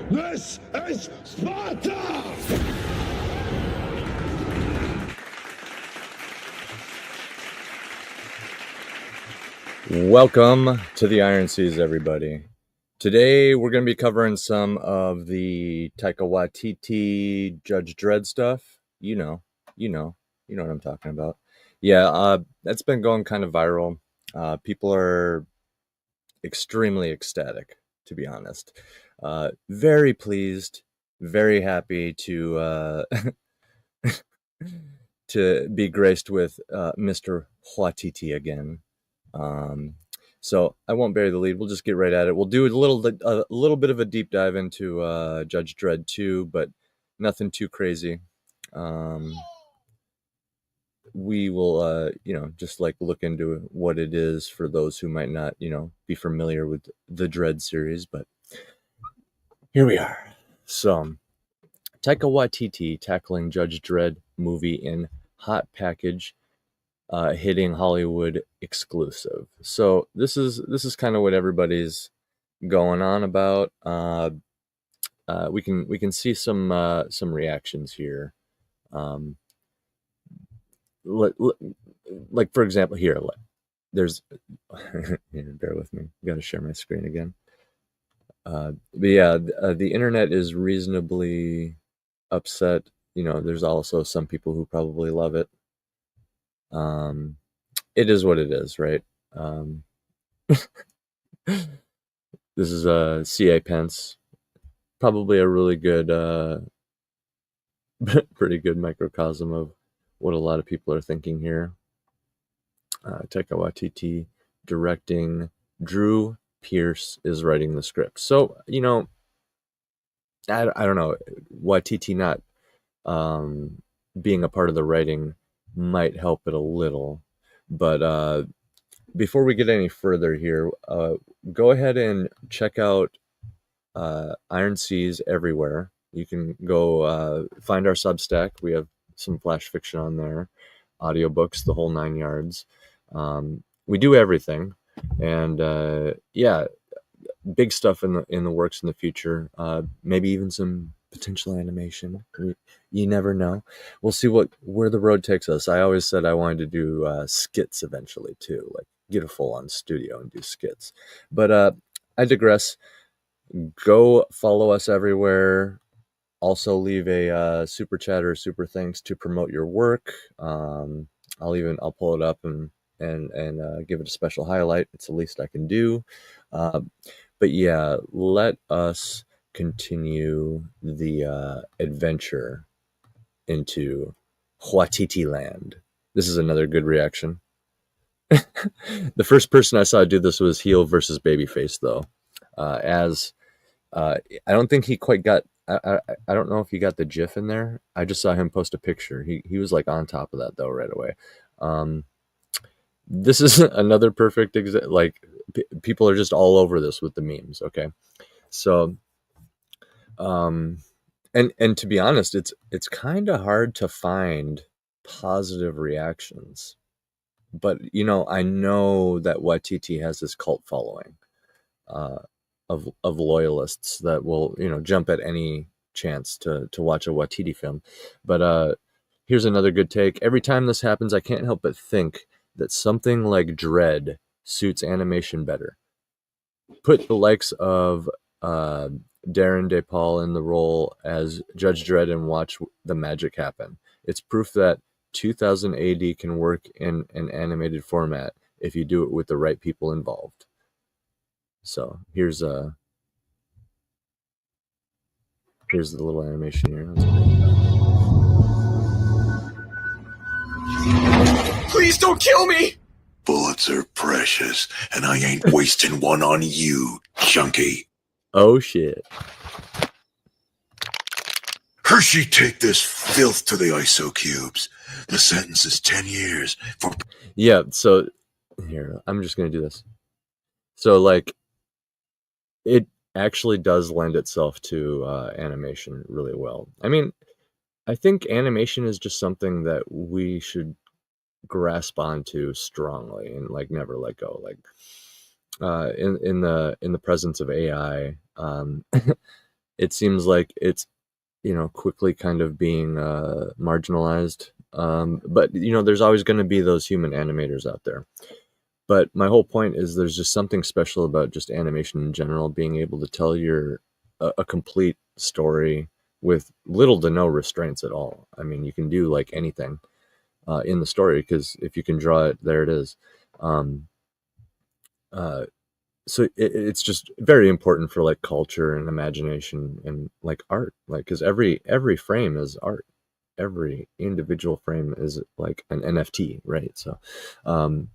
This is Sparta! Welcome to the Iron Seas, everybody. Today we're going to be covering some of the Taika Waititi Judge Dredd stuff. You know what I'm talking about. Yeah, that's been going kind of viral. People are extremely ecstatic, to be honest. Very pleased, very happy to to be graced with Mr. Waititi again. So I won't bury the lead. We'll just get right at it. We'll do a little bit of a deep dive into Judge Dredd 2, but nothing too crazy. We will, just like look into what it is for those who might not, be familiar with the Dredd series. But here we are. So Taika Waititi tackling Judge Dredd movie in hot package, hitting Hollywood exclusive. So this is kind of what everybody's going on about. We can see some reactions here. Like for example, here there's bear with me. Got to share my screen again. But yeah, the internet is reasonably upset. There's also some people who probably love it. It is what it is, right? This is a C.A. Pence, probably a really good, pretty good microcosm of what a lot of people are thinking here. Taika Waititi directing, Drew Pierce is writing the script. So, I don't know, Waititi not being a part of the writing might help it a little. But before we get any further here, go ahead and check out Iron Seas everywhere. You can go find our Substack. We have some flash fiction on there, audiobooks, the whole 9 yards. We do everything, and yeah, big stuff in the works in the future. Maybe even some potential animation. You never know. We'll see where the road takes us. I always said I wanted to do skits eventually too, like get a full-on studio and do skits. But I digress. Go follow us everywhere. Also leave a super chat or super thanks to promote your work. I'll pull it up and give it a special highlight. It's the least I can do. But yeah, let us continue the adventure into Waititi land. This is another good reaction. The first person I saw do this was heel versus babyface, though. I don't think he quite got. I don't know if he got the GIF in there. I just saw him post a picture. He was like on top of that though right away. This is another perfect people are just all over this with the memes. Okay, so and to be honest, it's kind of hard to find positive reactions, but I know that Waititi has this cult following of loyalists that will jump at any chance to watch a Waititi film. But here's another good take. Every time this happens, I can't help but think that something like Dredd suits animation better. Put the likes of Darren DePaul in the role as Judge Dredd and watch the magic happen. It's proof that 2000 AD can work in an animated format if you do it with the right people involved. So here's the little animation here. Please don't kill me! Bullets are precious, and I ain't wasting one on you, junkie. Oh shit. Hershey, take this filth to the ISO cubes. The sentence is 10 years for... Yeah, so here, I'm just gonna do this. So like, it actually does lend itself to animation really well. I mean, I think animation is just something that we should grasp onto strongly and like never let go. Like in the presence of AI, it seems like it's, quickly kind of being marginalized. But there's always going to be those human animators out there. But my whole point is there's just something special about just animation in general, being able to tell a complete story with little to no restraints at all. I mean, you can do like anything in the story, because if you can draw it, there it is. Um, uh, so it's just very important for like culture and imagination and like art, like, because every frame is art. Every individual frame is like an NFT, right? So um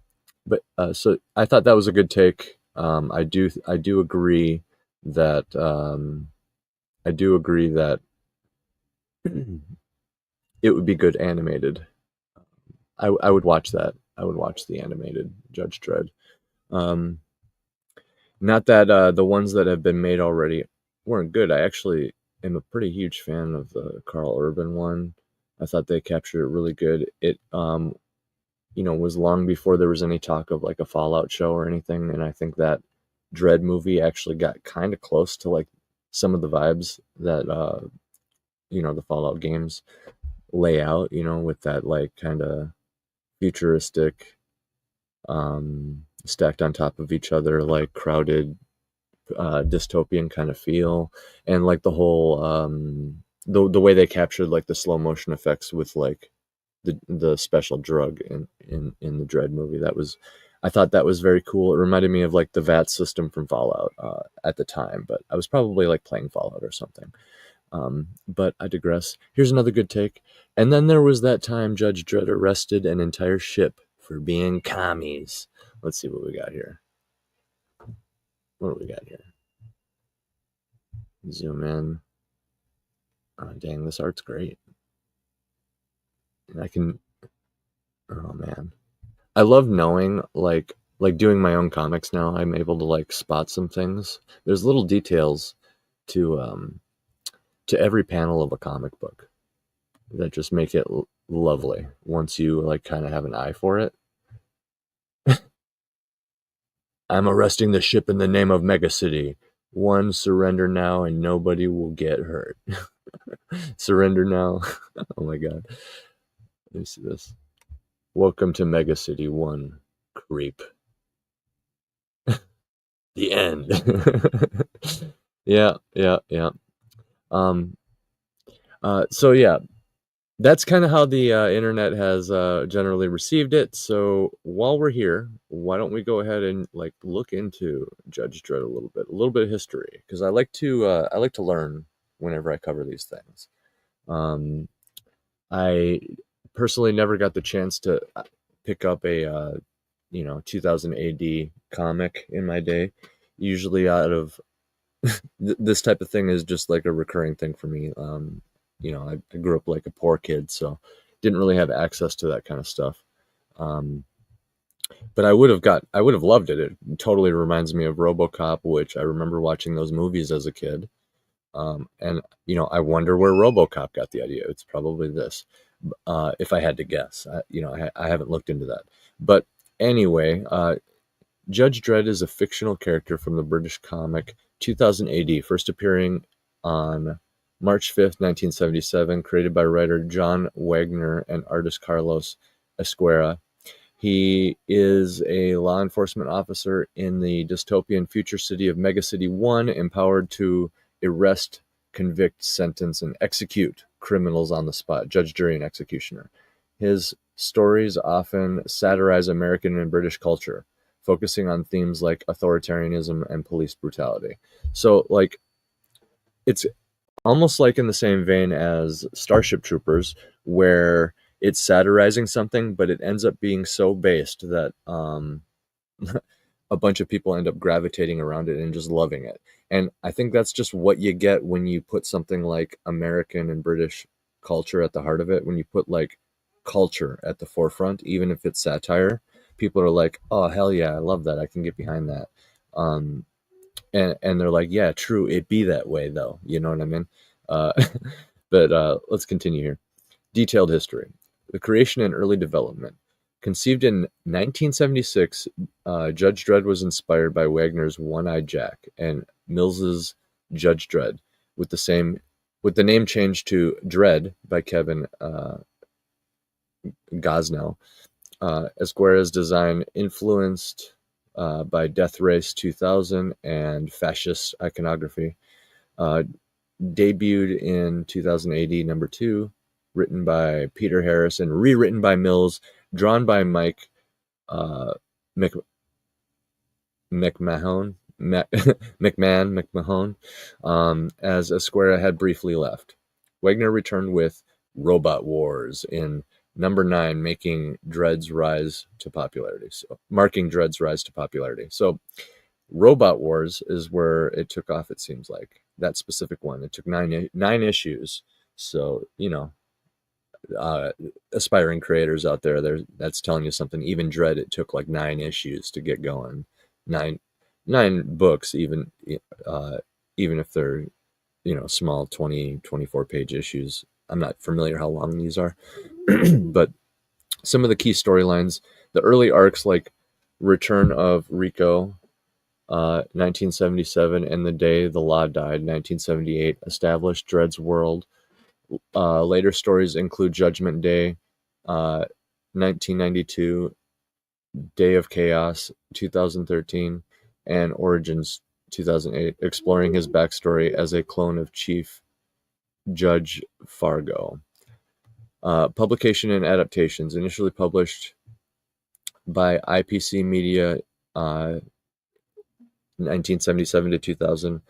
so I thought that was a good take. I do agree that it would be good animated. I would watch that. I would watch the animated Judge Dredd. um Not that the ones that have been made already weren't good. I actually am a pretty huge fan of the Karl Urban one. I thought they captured it really good. It was long before there was any talk of like a Fallout show or anything, and I think that Dread movie actually got kind of close to like some of the vibes that the Fallout games lay out, with that like kind of futuristic, stacked on top of each other, like crowded dystopian kind of feel, and like the whole the way they captured like the slow motion effects with like the special drug in the Dread movie. I thought that was very cool. It reminded me of like the VAT system from Fallout at the time, but I was probably like playing Fallout or something. But I digress. Here's another good take. And then there was that time Judge Dredd arrested an entire ship for being commies. Let's see what we got here. What do we got here? Zoom in. Oh, dang, this art's great. And oh man. I love knowing, like doing my own comics now, I'm able to like spot some things. There's little details to every panel of a comic book that just make it lovely once you like kind of have an eye for it. I'm arresting the ship in the name of Mega City. One, surrender now and nobody will get hurt. Surrender now. Oh my god. Let me see this. Welcome to Mega City 1, creep. The end. Yeah. So yeah, that's kind of how the internet has generally received it. So while we're here, why don't we go ahead and like look into Judge Dredd a little bit of history, because I like to learn whenever I cover these things. I personally never got the chance to pick up a 2000 AD comic in my day. Usually, out of this type of thing is just like a recurring thing for me. I grew up like a poor kid, so didn't really have access to that kind of stuff. But I would have loved it. It totally reminds me of RoboCop, which I remember watching those movies as a kid. And I wonder where RoboCop got the idea. It's probably this, if I had to guess. I haven't looked into that. But anyway, Judge Dredd is a fictional character from the British comic 2000 AD, first appearing on March 5th, 1977, created by writer John Wagner and artist Carlos Esquerra. He is a law enforcement officer in the dystopian future city of Mega City 1, empowered to arrest, convict, sentence, and execute criminals on the spot, judge, jury, and executioner. His stories often satirize American and British culture, focusing on themes like authoritarianism and police brutality. So, like, it's almost like in the same vein as Starship Troopers, where it's satirizing something, but it ends up being so based that a bunch of people end up gravitating around it and just loving it. And I think that's just what you get when you put something like American and British culture at the heart of it. When you put like culture at the forefront, even if it's satire, people are like, oh, hell yeah, I love that. I can get behind that. And they're like, yeah, true. It be that way though. You know what I mean? Uh, but let's continue here. Detailed history. The creation and early development. Conceived in 1976, Judge Dredd was inspired by Wagner's One-Eyed Jack and Mills's Judge Dredd, with the name change to Dredd by Kevin Gosnell. Esquerra's design influenced by Death Race 2000 and fascist iconography. Debuted in 2000 AD #2, written by Peter Harris and rewritten by Mills, drawn by Mike McMahon, as Esquerra had briefly left. Wagner returned with Robot Wars in #9, marking Dredd's rise to popularity. So Robot Wars is where it took off, it seems like. That specific one. It took nine issues. So, aspiring creators out there, that's telling you something. Even Dredd, it took like 9 issues to get going. Nine books, even if they're, small 20, 24-page issues. I'm not familiar how long these are. But some of the key storylines, the early arcs like Return of Rico, 1977, and The Day the Law Died, 1978, established Dredd's world. Later stories include Judgment Day, 1992, Day of Chaos, 2013, and Origins, 2008, exploring his backstory as a clone of Chief Judge Fargo. Publication and adaptations, initially published by IPC Media, 1977 to 2000.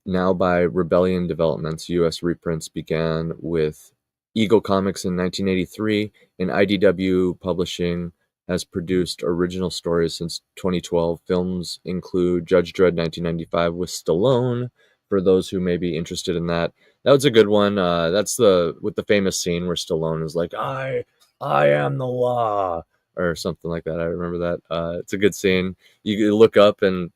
Now by Rebellion Developments. U.S. reprints began with Eagle Comics in 1983, and IDW Publishing has produced original stories since 2012. Films include Judge Dredd 1995 with Stallone, for those who may be interested in that. That was a good one. That's with the famous scene where Stallone is like, I am the law, or something like that. I remember that. It's a good scene. You look up and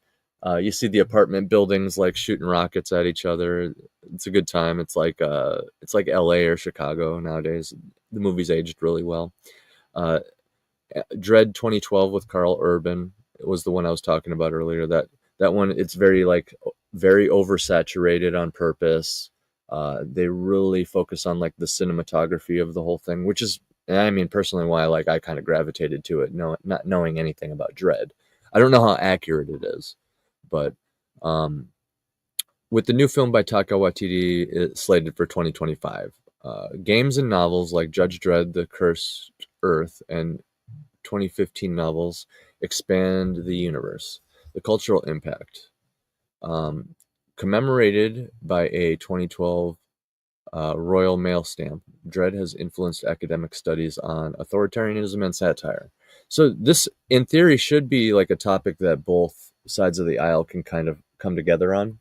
you see the apartment buildings like shooting rockets at each other. It's a good time. It's like LA or Chicago nowadays. The movie's aged really well. Dredd 2012 with Karl Urban. It was the one I was talking about earlier. That one, it's very oversaturated on purpose. They really focus on like the cinematography of the whole thing, which is, I mean, personally why I kind of gravitated to it, not knowing anything about Dredd. I don't know how accurate it is, but with the new film by Taika Waititi, it's slated for 2025. Games and novels like Judge Dredd, The Cursed Earth, and 2015 novels expand the universe. The cultural impact. Commemorated by a 2012 Royal Mail stamp, Dredd has influenced academic studies on authoritarianism and satire. So this, in theory, should be like a topic that both sides of the aisle can kind of come together on,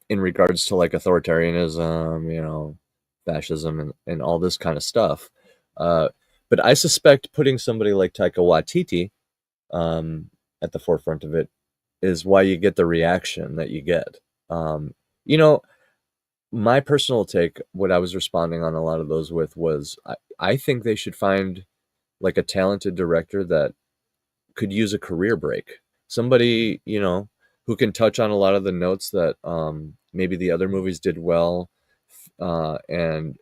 in regards to like authoritarianism, fascism, and all this kind of stuff. But I suspect putting somebody like Taika Waititi at the forefront of it is why you get the reaction that you get. My personal take, what I was responding on a lot of those with was, I think they should find like a talented director that could use a career break. Somebody, who can touch on a lot of the notes that maybe the other movies did well, and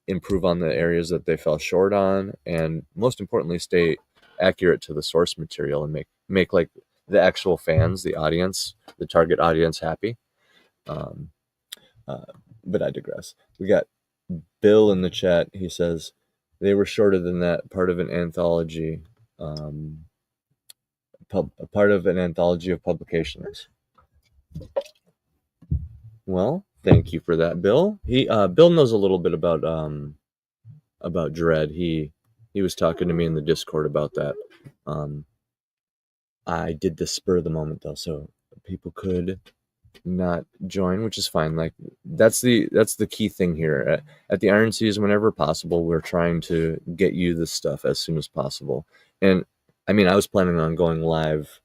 improve on the areas that they fell short on, and most importantly, stay accurate to the source material and make like the actual fans, the audience, the target audience happy. But I digress. We got Bill in the chat. He says they were shorter than that, part of an anthology, part of an anthology of publications. Well, thank you for that, Bill. Bill knows a little bit about Dredd. He was talking to me in the Discord about that. I did this spur of the moment though, so people could not join, which is fine. Like that's the key thing here at the Iron Seas. Whenever possible, we're trying to get you this stuff as soon as possible. And I mean, I was planning on going live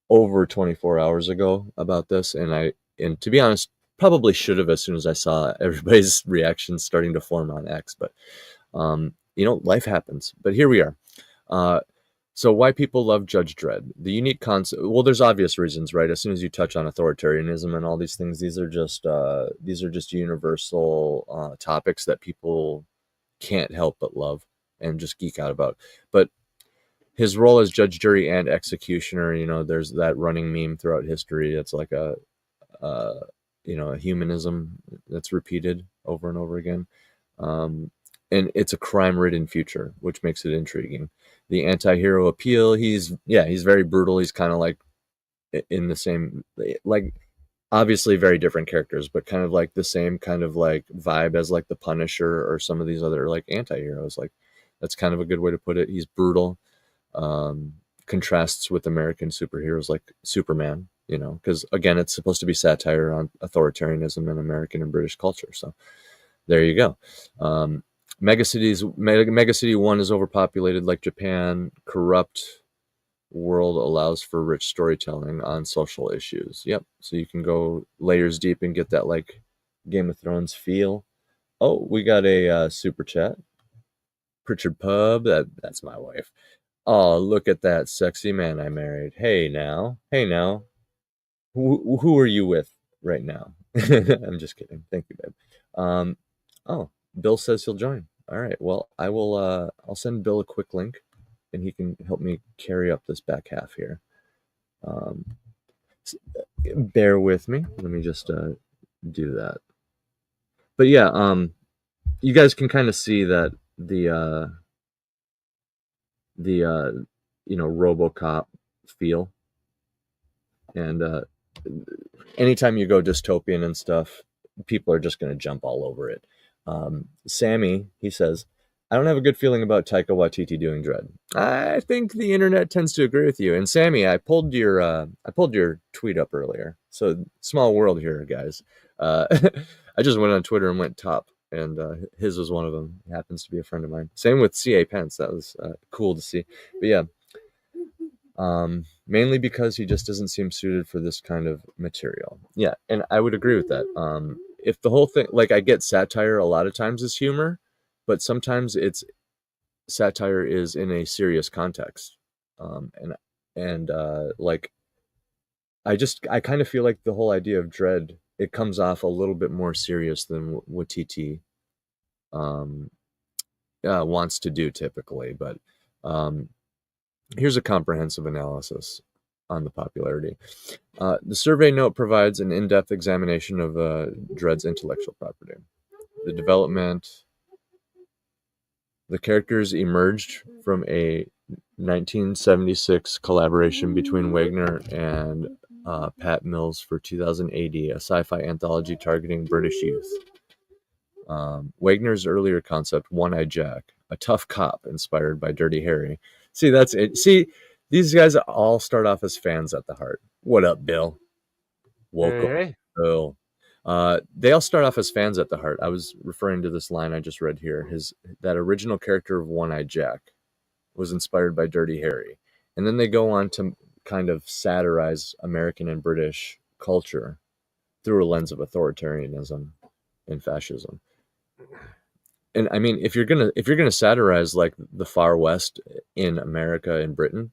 over 24 hours ago about this, and to be honest, probably should have as soon as I saw everybody's reactions starting to form on X. But life happens. But here we are. So why people love Judge Dredd? The unique concept. Well, there's obvious reasons, right? As soon as you touch on authoritarianism and all these things, these are just universal topics that people can't help but love and just geek out about. But his role as judge, jury, and executioner, there's that running meme throughout history. It's like a humanism that's repeated over and over again. And it's a crime-ridden future, which makes it intriguing. The anti-hero appeal, he's very brutal. He's kind of like in the same, like, obviously very different characters, but kind of like the same kind of like vibe as like the Punisher or some of these other like anti-heroes. Like, that's kind of a good way to put it. He's brutal. Contrasts with American superheroes like Superman, because again, it's supposed to be satire on authoritarianism in American and British culture. So there you go. Megacity 1 is overpopulated like Japan. Corrupt world allows for rich storytelling on social issues. Yep. So you can go layers deep and get that like Game of Thrones feel. Oh, we got a super chat. Pritchard Pub, that's my wife. Oh, look at that sexy man I married. Hey now. Who are you with right now? I'm just kidding. Thank you, babe. Oh, Bill says he'll join. All right. Well, I'll send Bill a quick link and he can help me carry up this back half here. Bear with me. Let me just do that. But yeah, you guys can kind of see that the RoboCop feel, and anytime you go dystopian and stuff, people are just going to jump all over it. Sammy, he says, I don't have a good feeling about Taika Waititi doing Dredd. I think the internet tends to agree with you. And Sammy, I pulled your tweet up earlier. So small world here, guys. I just went on Twitter and went top, and his was one of them. He happens to be a friend of mine. Same with C.A. Pence. That was cool to see. But yeah, mainly because he just doesn't seem suited for this kind of material. Yeah, and I would agree with that. If the whole thing, like, I get satire a lot of times is humor, but sometimes satire is in a serious context. And like, I kind of feel like the whole idea of Dredd, it comes off a little bit more serious than Waititi wants to do typically. But here's a comprehensive analysis on the popularity. The survey note provides an in-depth examination of Dredd's intellectual property. The development, the characters emerged from a 1976 collaboration between Wagner and Pat Mills for 2000 AD, a sci-fi anthology targeting British youth. Wagner's earlier concept, One-Eyed Jack, a tough cop inspired by Dirty Harry. See, that's it. See, these guys all start off as fans at the heart. What up, Bill? Welcome, Hey. Bill. They all start off as fans at the heart. I was referring to this line I just read here. That original character of One-Eyed Jack was inspired by Dirty Harry. And then they go on to kind of satirize American and British culture through a lens of authoritarianism and fascism. And I mean, if you're gonna satirize like the far west in America and Britain,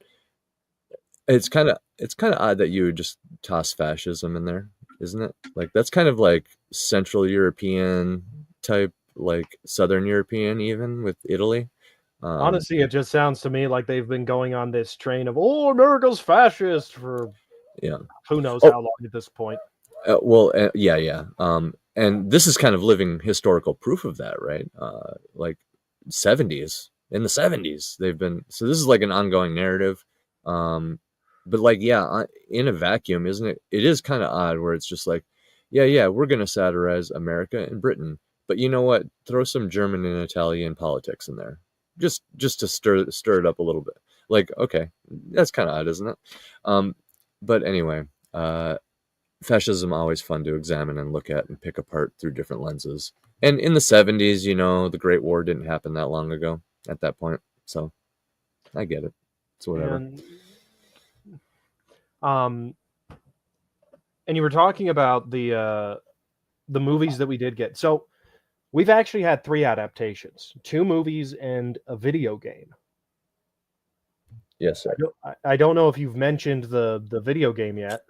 it's kind of odd that you would just toss fascism in there, isn't it? Like, that's kind of like Central European type, like Southern European, even with Italy. Honestly, it just sounds to me like they've been going on this train of America's fascist for who knows how long at this point. Yeah. And this is kind of living historical proof of that, right? Like in the 70s, they've been, so this is like an ongoing narrative. But like, yeah, in a vacuum, isn't it? It is kind of odd where it's just like, yeah, we're going to satirize America and Britain, but you know what? Throw some German and Italian politics in there, just to stir it up a little bit. Like, okay, that's kind of odd, isn't it? But anyway, fascism always fun to examine and look at and pick apart through different lenses. And in the 70s, the Great War didn't happen that long ago at that point, so I get it. It's whatever. And you were talking about the movies that we did get. So we've actually had 3 adaptations, 2 movies and a video game. Yes, sir. I don't know if you've mentioned the video game yet.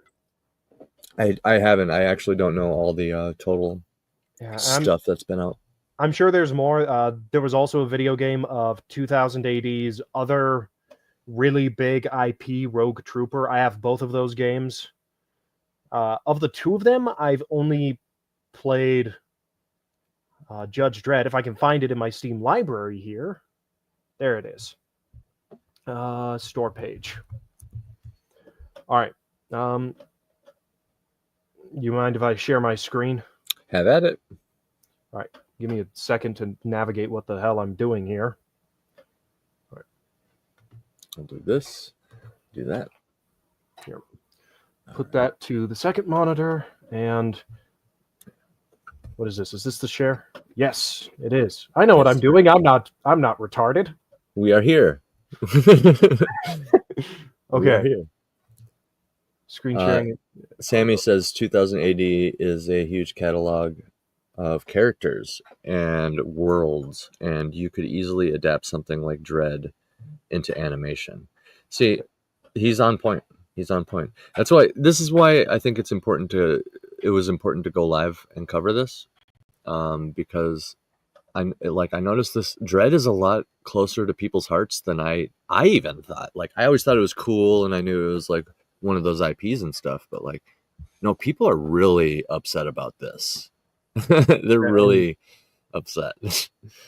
I haven't. I actually don't know all the total stuff that's been out. I'm sure there's more. There was also a video game of 2000 AD's other really big IP, Rogue Trooper. I have both of those games. Of the two of them, I've only played Judge Dredd. If I can find it in my Steam library here. There it is. Store page. All right. You mind if I share my screen? Have at it. All right. Give me a second to navigate what the hell I'm doing here. All right. I'll do this. Do that. Here. Put that to the second monitor. And what is this? Is this the share? Yes, it is. I know what I'm doing. I'm not retarded. We are here. Okay. Here. Screen sharing. Sammy says 2000 AD is a huge catalog of characters and worlds, and you could easily adapt something like Dredd into animation. See, he's on point. He's on point. This is why I think it was important to go live and cover this, because I noticed this Dredd is a lot closer to people's hearts than I even thought. Like, I always thought it was cool, and I knew it was like one of those IPs and stuff, but like, no, people are really upset about this. They're really upset.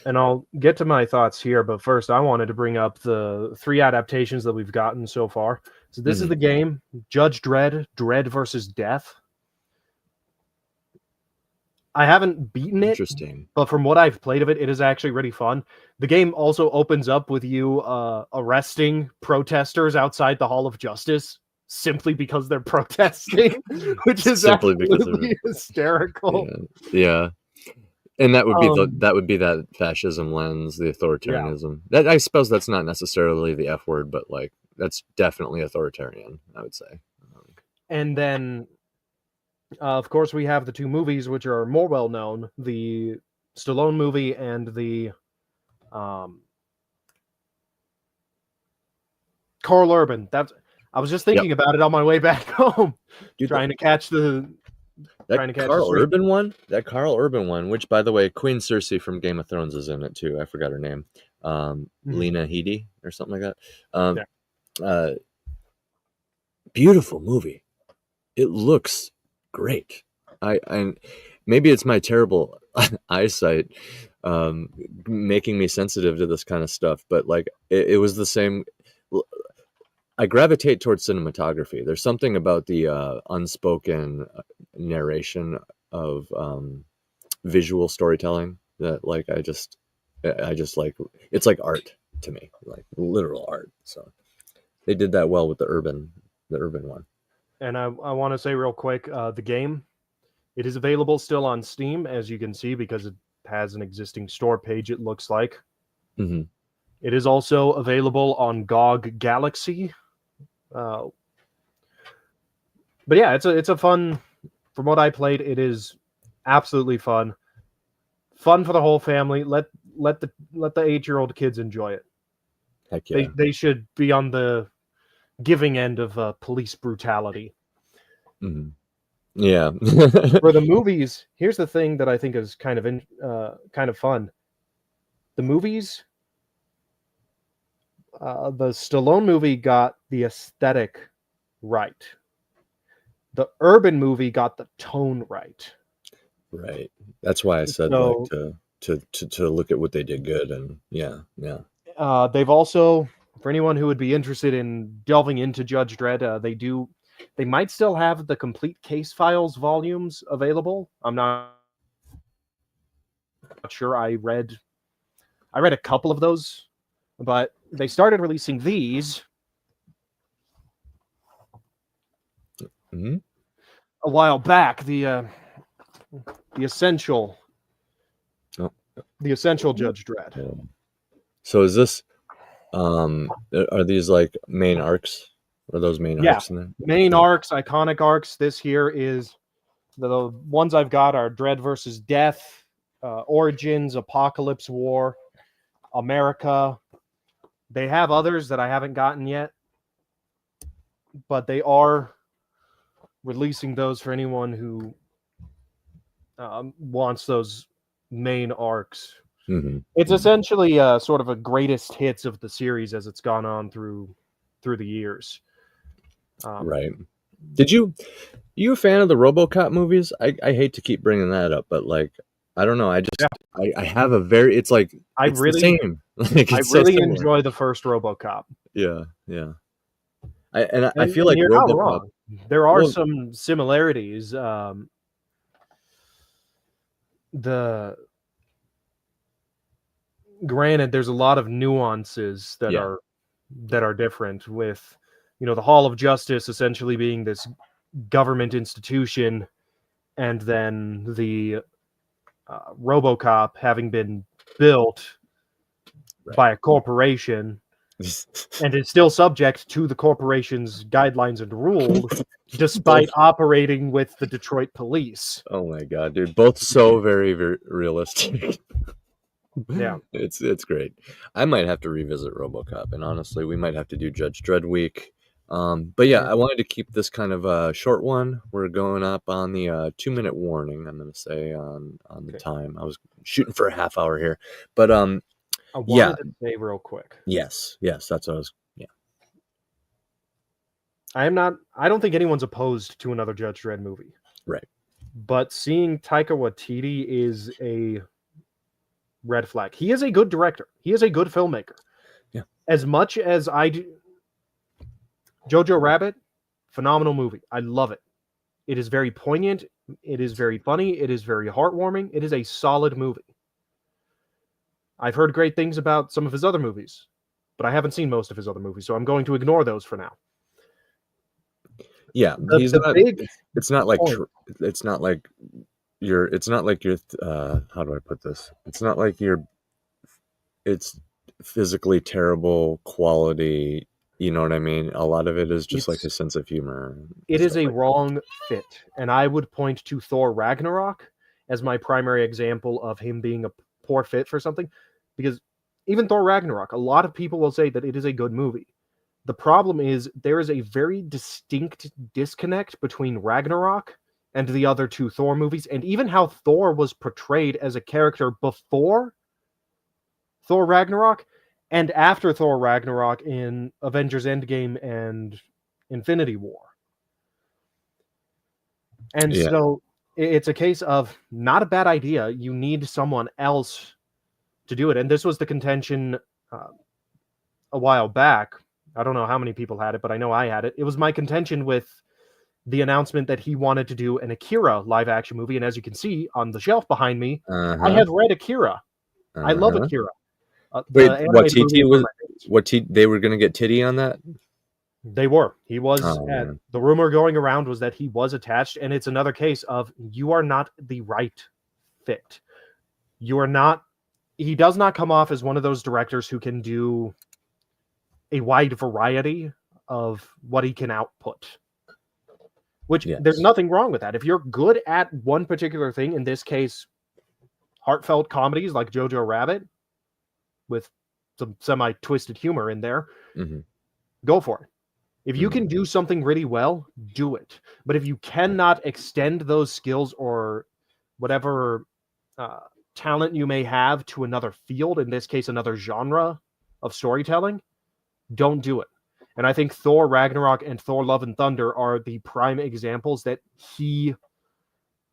And I'll get to my thoughts here, but first I wanted to bring up the 3 adaptations that we've gotten so far. So this is the game, Judge Dredd, Dredd versus Death. I haven't beaten it. Interesting. But from what I've played of it, it is actually really fun. The game also opens up with you arresting protesters outside the Hall of Justice simply because they're protesting, which is Simply absolutely hysterical. Yeah. And that would be that fascism lens, the authoritarianism. That, I suppose that's not necessarily the F word, but like that's definitely authoritarian, I would say. And then of course, we have the 2 movies which are more well known: the Stallone movie and the Karl Urban. I was just thinking about it on my way back home, trying to catch the Karl Urban one. That Karl Urban one, which by the way, Queen Cersei from Game of Thrones is in it too. I forgot her name, Lena Headey or something like that. Beautiful movie. It looks great. I maybe it's my terrible eyesight making me sensitive to this kind of stuff, but like it was the same. I gravitate towards cinematography. There's something about the unspoken narration of visual storytelling that like I just like. It's like art to me, like literal art. So they did that well with the urban one. And I want to say real quick, the game, it is available still on Steam, as you can see, because it has an existing store page, it looks like. Mm-hmm. It is also available on GOG Galaxy. But yeah, it's a fun, from what I played, it is absolutely fun. Fun for the whole family. Let the 8-year-old kids enjoy it. Heck yeah. They should be on the giving end of police brutality. Mm-hmm. Yeah. For the movies, here's the thing that I think is kind of fun. The movies, the Stallone movie got the aesthetic right. The Urban movie got the tone right. Right. That's why I said like to look at what they did good, and yeah. They've also, for anyone who would be interested in delving into Judge Dredd, they might still have the complete case files volumes available. I'm not sure. I read a couple of those, but they started releasing these a while back. The essential Judge Dredd. So is this are these like main arcs? Are those main arcs in there? Main arcs, iconic arcs. This here is the ones I've got are Dredd versus Death, Origins, Apocalypse War, America. They have others that I haven't gotten yet. but they are releasing those for anyone who wants those main arcs. Mm-hmm. It's essentially sort of a greatest hits of the series as it's gone on through the years. Right. Did you a fan of the RoboCop movies? I hate to keep bringing that up, but like I don't know. I just I have a very it's like it's the same. Like I it's really so similar. enjoy the first RoboCop. Yeah. I feel like you're RoboCop. not wrong. There are some similarities. Granted, there's a lot of nuances that are different, with the Hall of Justice essentially being this government institution, and then the RoboCop having been built by a corporation and is still subject to the corporation's guidelines and rules, despite operating with the Detroit police. Oh my god, dude! Both so very, very realistic. Yeah, it's great. I might have to revisit RoboCop, and honestly, we might have to do Judge Dredd week. But yeah, I wanted to keep this kind of a short one. We're going up on the 2-minute warning. I'm going to say on the time. I was shooting for a half hour here, but I wanted to say real quick. Yes, that's what I was. Yeah, I don't think anyone's opposed to another Judge Dredd movie. Right. But seeing Taika Waititi is a red flag. He is a good director. He is a good filmmaker. Yeah. As much as I do. Jojo Rabbit, phenomenal movie. I love it. It is very poignant. It is very funny. It is very heartwarming. It is a solid movie. I've heard great things about some of his other movies, but I haven't seen most of his other movies, so I'm going to ignore those for now. Yeah, it's not like you're how do I put this? It's not like it's physically terrible quality. You know what I mean? A lot of it is just like a sense of humor. It is a wrong fit. And I would point to Thor Ragnarok as my primary example of him being a poor fit for something. Because even Thor Ragnarok, a lot of people will say that it is a good movie. The problem is there is a very distinct disconnect between Ragnarok and the other two Thor movies, and even how Thor was portrayed as a character before Thor Ragnarok and after Thor Ragnarok in Avengers Endgame and Infinity War. And so it's a case of not a bad idea. You need someone else to do it. And this was the contention a while back. I don't know how many people had it, but I know I had it. It was my contention with the announcement that he wanted to do an Akira live action movie. And as you can see on the shelf behind me, I have read Akira. I love Akira. Wait, they were going to get Titty on that? They were. He was. The rumor going around was that he was attached, and it's another case of you are not the right fit. You are not. He does not come off as one of those directors who can do a wide variety of what he can output. Which there's nothing wrong with that. If you're good at one particular thing, in this case, heartfelt comedies like Jojo Rabbit, with some semi-twisted humor in there, go for it. If you can do something really well, do it. But if you cannot extend those skills or whatever talent you may have to another field, in this case, another genre of storytelling, don't do it. And I think Thor Ragnarok and Thor Love and Thunder are the prime examples that he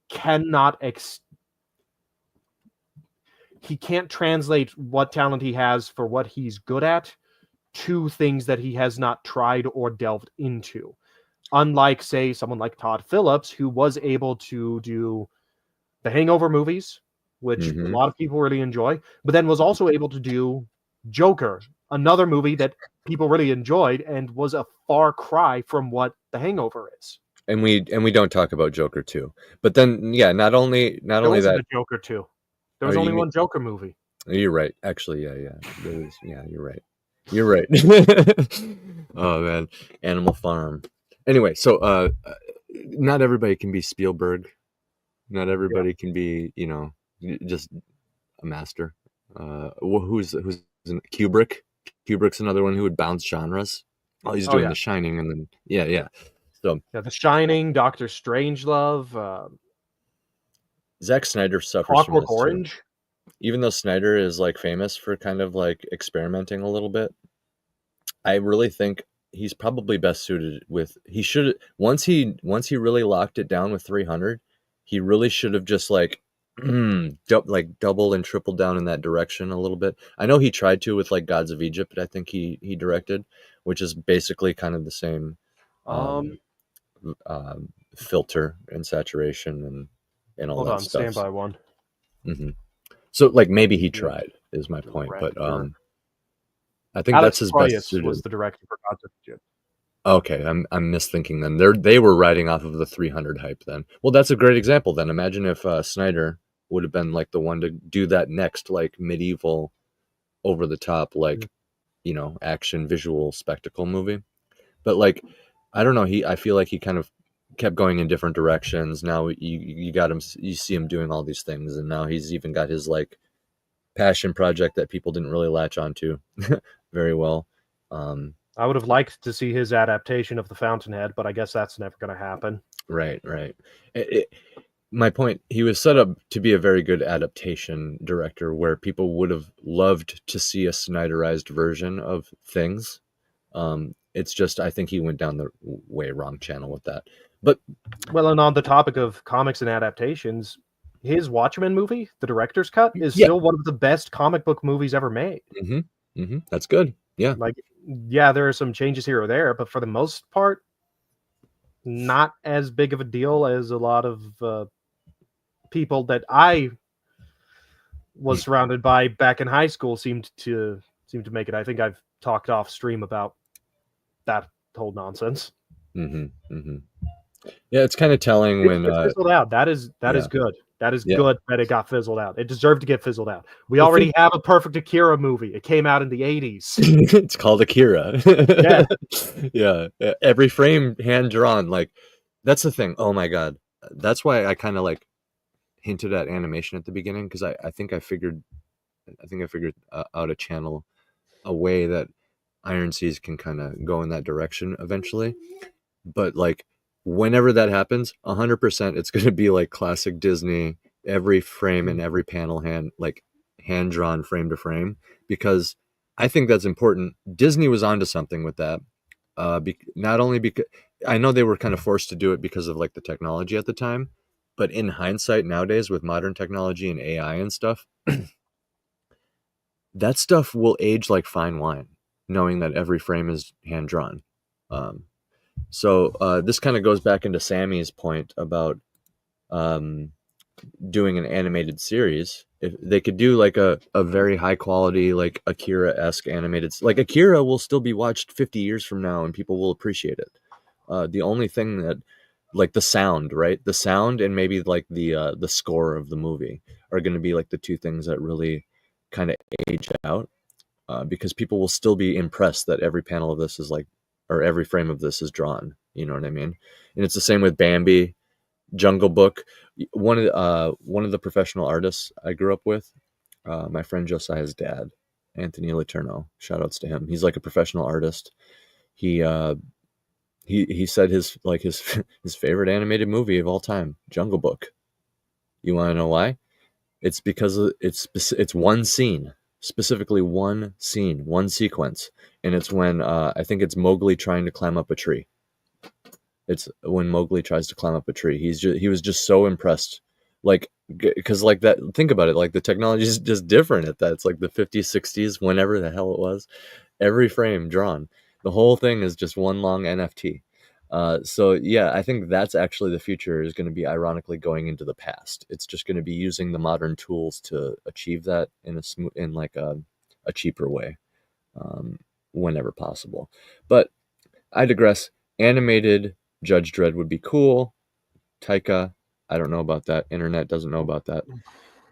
cannot he can't translate what talent he has for what he's good at to things that he has not tried or delved into. Unlike, say, someone like Todd Phillips, who was able to do the Hangover movies, which a lot of people really enjoy, but then was also able to do Joker, another movie that people really enjoyed and was a far cry from what The Hangover is. And we don't talk about Joker 2. But then, not only that, a Joker 2. There was only one Joker movie. You're right. Actually, yeah. There was, you're right. You're right. Oh man, Animal Farm. Anyway, so not everybody can be Spielberg. Not everybody can be, just a master. Who's Kubrick? Kubrick's another one who would bounce genres. Oh, he's Oh doing yeah, The Shining, and then yeah. So yeah. The Shining, Doctor Strangelove, Zack Snyder suffers from Clockwork this too. Orange. Even though Snyder is like famous for kind of like experimenting a little bit, I really think he's probably best suited with. He should once he really locked it down with 300, he really should have just like like double and triple down in that direction a little bit. I know he tried to with like Gods of Egypt, I think he directed, which is basically kind of the same Um, um, filter and saturation and all Hold that on, stuff. stand by one. hmm So like maybe he Yeah, tried is my point, but director. I think that's Alex his best Proyas suited. was the director for Gods of Egypt. Okay, I'm misthinking them. They were riding off of the 300 hype then. Well, that's a great example then. Imagine if Snyder would have been like the one to do that next like medieval over the top like, action visual spectacle movie. But like I don't know, I feel like he kind of kept going in different directions. Now you got him, you see him doing all these things, and now he's even got his like passion project that people didn't really latch onto very well. I would have liked to see his adaptation of The Fountainhead, but I guess that's never going to happen. Right. My point, he was set up to be a very good adaptation director where people would have loved to see a Snyderized version of things. It's just, I think he went down the way wrong channel with that. But Well, and on the topic of comics and adaptations, his Watchmen movie, the director's cut, is yeah, still one of the best comic book movies ever made. that's good. Yeah. Like, yeah, there are some changes here or there, but for the most part, not as big of a deal as a lot of people that I was surrounded by back in high school seemed to make it. I think I've talked off stream about that whole nonsense. hmm hmm Yeah, it's kind of telling when, It fizzled out. That is yeah, good. That is yeah. good that it got fizzled out. It deserved to get fizzled out. We Well, already have a perfect Akira movie. It came out in the 80s. it's called Akira. Yeah. Yeah, every frame hand drawn. Like that's the thing. Oh my god, that's why I kind of like hinted at animation at the beginning because I figured out a channel, a way that Iron Seas can kind of go in that direction eventually. But like whenever that happens, 100% it's going to be like classic Disney, every frame and every panel hand drawn frame to frame, because I think that's important. Disney was onto something with that. Not only because I know they were kind of forced to do it because of like the technology at the time, but in hindsight nowadays with modern technology and AI and stuff, that stuff will age like fine wine, knowing that every frame is hand drawn. Um, so this kind of goes back into Sammy's point about um, doing an animated series. If they could do like a very high quality, like Akira-esque animated, like Akira will still be watched 50 years from now and people will appreciate it. The only thing that like the sound, right? The sound and maybe like the score of the movie are going to be like the two things that really kind of age out, because people will still be impressed that every panel of this is like, or every frame of this is drawn. You know what I mean? And it's the same with Bambi, Jungle Book. One of the professional artists I grew up with, my friend Josiah's dad, Anthony Letourneau. Shout outs to him. He's like a professional artist. He he said his his favorite animated movie of all time, Jungle Book. You want to know why? It's because it's one scene, specifically one scene, one sequence, and it's when I think it's Mowgli trying to climb up a tree. It's when Mowgli tries to climb up a tree. He was just so impressed, like because like that. Think about it, like the technology is just different at that. It's like the 50s, 60s, whenever the hell it was. Every frame drawn, the whole thing is just one long NFT. So yeah, I think that's actually the future is going to be ironically going into the past. It's just going to be using the modern tools to achieve that in a cheaper way, um, whenever possible. But I digress. Animated Judge Dredd would be cool. Taika, I don't know about that. Internet doesn't know about that.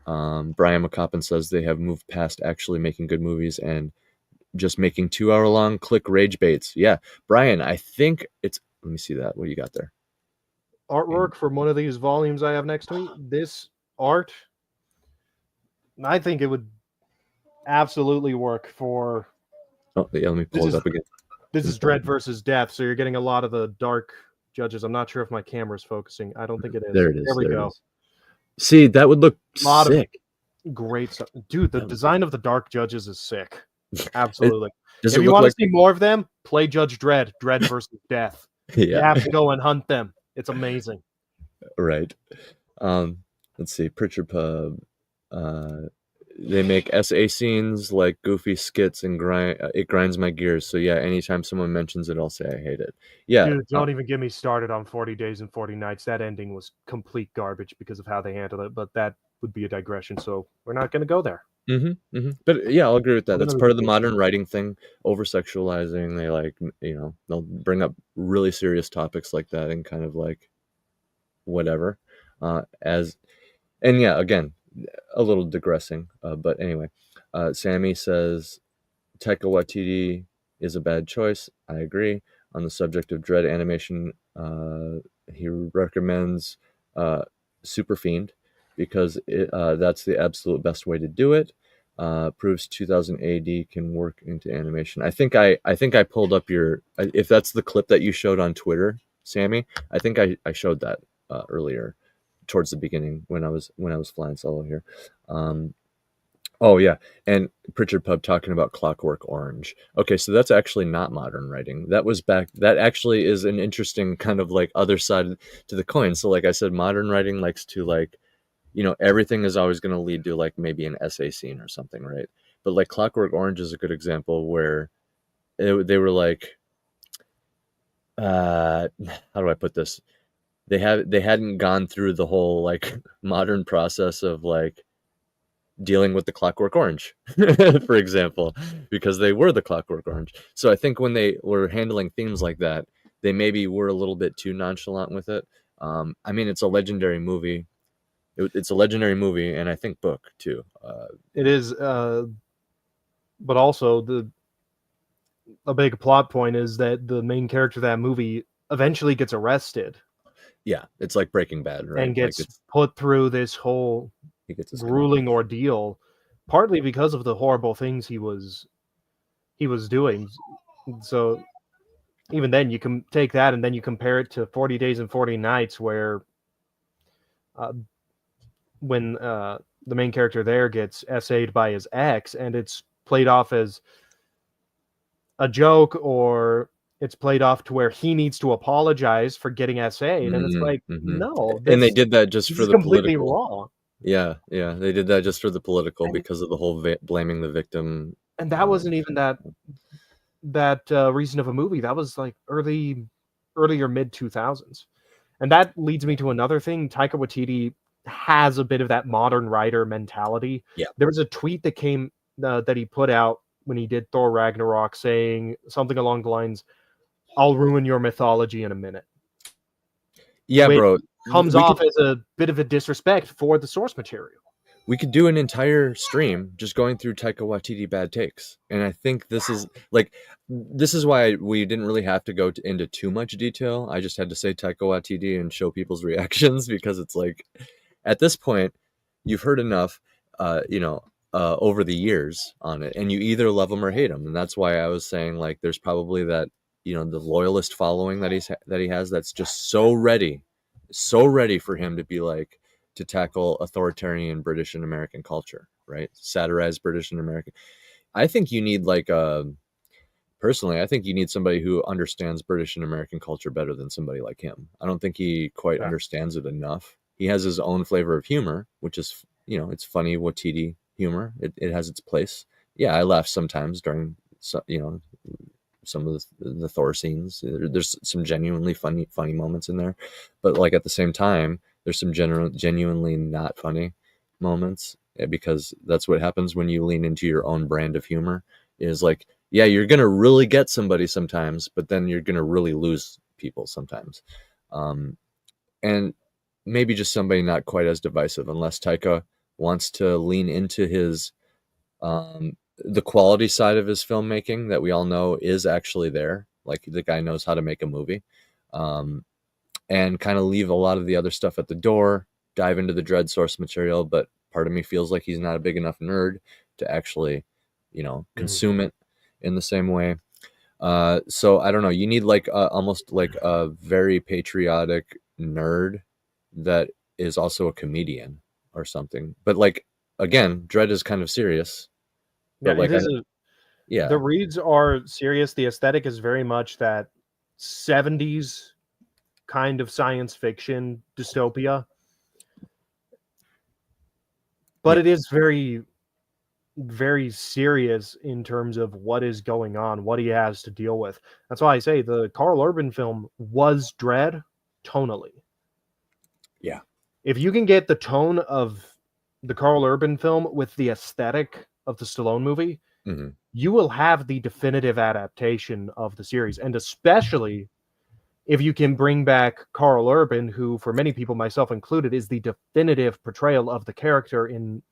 Brian McCoppin says they have moved past actually making good movies and just making 2 hour long click rage baits. Yeah, Brian, I think it's. Let me see that. What do you got there? Artwork from one of these volumes I have next to me. This art, I think it would absolutely work for. Oh, yeah, let me pull This it is up again. This is Dredd versus Death, so you're getting a lot of the dark judges. I'm not sure if my camera's focusing. I don't think it is. There it is. There we There it go. is. See, that would look Lot of sick. Great stuff. Dude, the That would- design of the dark judges is sick. Absolutely. Does If it you look want like? to see more of them, play Judge Dredd, Dredd versus Death. You Yeah, have to go and hunt them. It's amazing. right. Let's see. Pritchard Pub. They make SA scenes like goofy skits and it grinds my gears. So yeah, anytime someone mentions it, I'll say I hate it. Yeah, Dude, don't even get me started on 40 Days and 40 Nights. That ending was complete garbage because of how they handled it, but that would be a digression, so we're not going to go there. But yeah, I'll agree with that. We're That's gonna part of the be- modern writing thing. Over sexualizing. They like, they'll bring up really serious topics like that and kind of like whatever. And yeah, again, a little digressing. But anyway, Sammy says Taika Waititi is a bad choice. I agree. On the subject of Dredd animation, he recommends Super Fiend because that's the absolute best way to do it. Proves 2000 AD can work into animation. I think I pulled up your. If that's the clip that you showed on Twitter, Sammy, I think I showed that earlier, towards the beginning when I was flying solo here. Oh yeah, and Pritchard Pub talking about Clockwork Orange. Okay, so that's actually not modern writing. That was back. That actually is an interesting kind of like other side to the coin. So like I said, modern writing likes to like, everything is always going to lead to like maybe an essay scene or something, right? But like Clockwork Orange is a good example where they were like, how do I put this? They hadn't gone through the whole like modern process of like dealing with the Clockwork Orange, for example, because they were the Clockwork Orange. So I think when they were handling themes like that, they maybe were a little bit too nonchalant with it. I mean, it's a legendary movie. It's a legendary movie, and I think book too. It is, but also a big plot point is that the main character of that movie eventually gets arrested Yeah, it's like Breaking Bad, right? and gets like put through this whole he gets his grueling ordeal, partly because of the horrible things he was doing. So even then, you can take that and then you compare it to 40 Days and 40 Nights, where when the main character there gets essayed by his ex, and it's played off as a joke, or it's played off to where he needs to apologize for getting essayed, and it's like, no, and they did that just for the completely political. wrong. Yeah, they did that just for the political because of the whole blaming the victim. And that wasn't even that reason of a movie. That was like earlier mid 2000s. And that leads me to another thing. Taika Waititi has a bit of that modern writer mentality. Yeah. There was a tweet that came that he put out when he did Thor Ragnarok saying something along the lines, "I'll ruin your mythology in a minute." Yeah, Which bro. comes off as a bit of a disrespect for the source material. We could do an entire stream just going through Taika Waititi bad takes. And I think this is why we didn't really have to go into too much detail. I just had to say Taika Waititi and show people's reactions, because it's like, at this point, you've heard enough, over the years on it, and you either love him or hate him. And that's why I was saying, like, there's probably that, the loyalist following that he has that's just so ready for him to be like, to tackle authoritarian British and American culture, right? Satirize British and American. I think you need personally, I think you need somebody who understands British and American culture better than somebody like him. I don't think he quite understands it enough. He has his own flavor of humor, which is, it's funny Waititi humor. It has its place. Yeah, I laugh sometimes during, some of the Thor scenes. There's some genuinely funny moments in there, but like at the same time, there's some genuinely not funny moments, because that's what happens when you lean into your own brand of humor. Is like, yeah, you're gonna really get somebody sometimes, but then you're gonna really lose people sometimes, and maybe just somebody not quite as divisive, unless Taika wants to lean into his the quality side of his filmmaking that we all know is actually there. Like, the guy knows how to make a movie, and kind of leave a lot of the other stuff at the door, dive into the Dredd source material. But part of me feels like he's not a big enough nerd to actually, consume it in the same way. So I don't know. You need like almost like a very patriotic nerd that is also a comedian or something. But like again, Dredd is kind of serious. Yeah, But like, it is. yeah, The reads are serious. The aesthetic is very much that 70s kind of science fiction dystopia. But Yeah. it is very, very serious in terms of what is going on, what he has to deal with. That's why I say the Karl Urban film was Dredd tonally. Yeah. If you can get the tone of the Karl Urban film with the aesthetic of the Stallone movie, hmm you will have the definitive adaptation of the series. And especially if you can bring back Karl Urban, who, for many people, myself included, is the definitive portrayal of the character in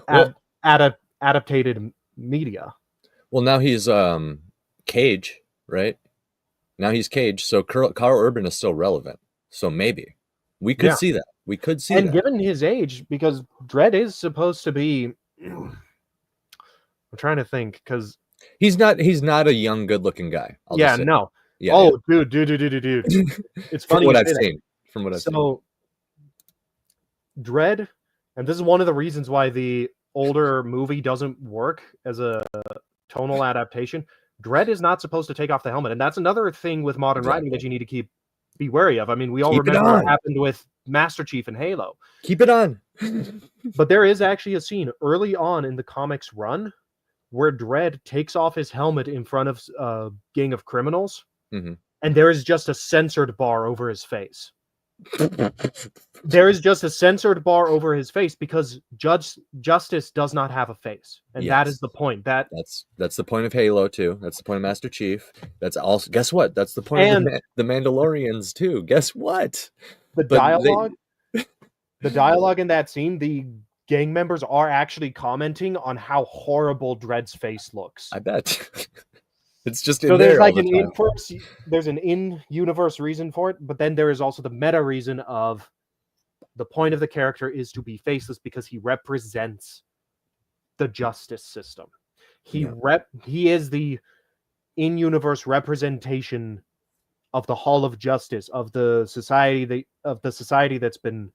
Well, adapted media. well, now he's Cage, right? Now he's Cage, so Carl Urban is still relevant. So maybe we could Yeah. see that. We could see And that. given his age, because Dredd is supposed to be, I'm trying to think, because He's not a young, good-looking guy. I'll yeah, just say. no, Yeah, oh, dude, it's from funny what you I've say that. seen. From what I've seen. So Dredd, and this is one of the reasons why the older movie doesn't work as a tonal adaptation. Dredd is not supposed to take off the helmet, and that's another thing with modern writing that you need to be wary of. I mean, we all Keep it remember what on. happened with Master Chief in Halo, Keep it on. but there is actually a scene early on in the comics run where Dredd takes off his helmet in front of a gang of criminals, Mhm. and there is just a censored bar over his face. There is just a censored bar over his face because Justice does not have a face, and that is Yes. the point. That's the point of Halo too. That's the point of Master Chief. That's also, guess what? That's the point of the Mandalorians too. Guess what? The But dialogue in that scene, the gang members are actually commenting on how horrible Dredd's face looks. I bet. It's just So in there's there like all the time. there's an in-universe reason for it, but then there is also the meta reason of the point of the character is to be faceless because he represents the justice system. He is the in-universe representation of the Hall of Justice, of the society that's been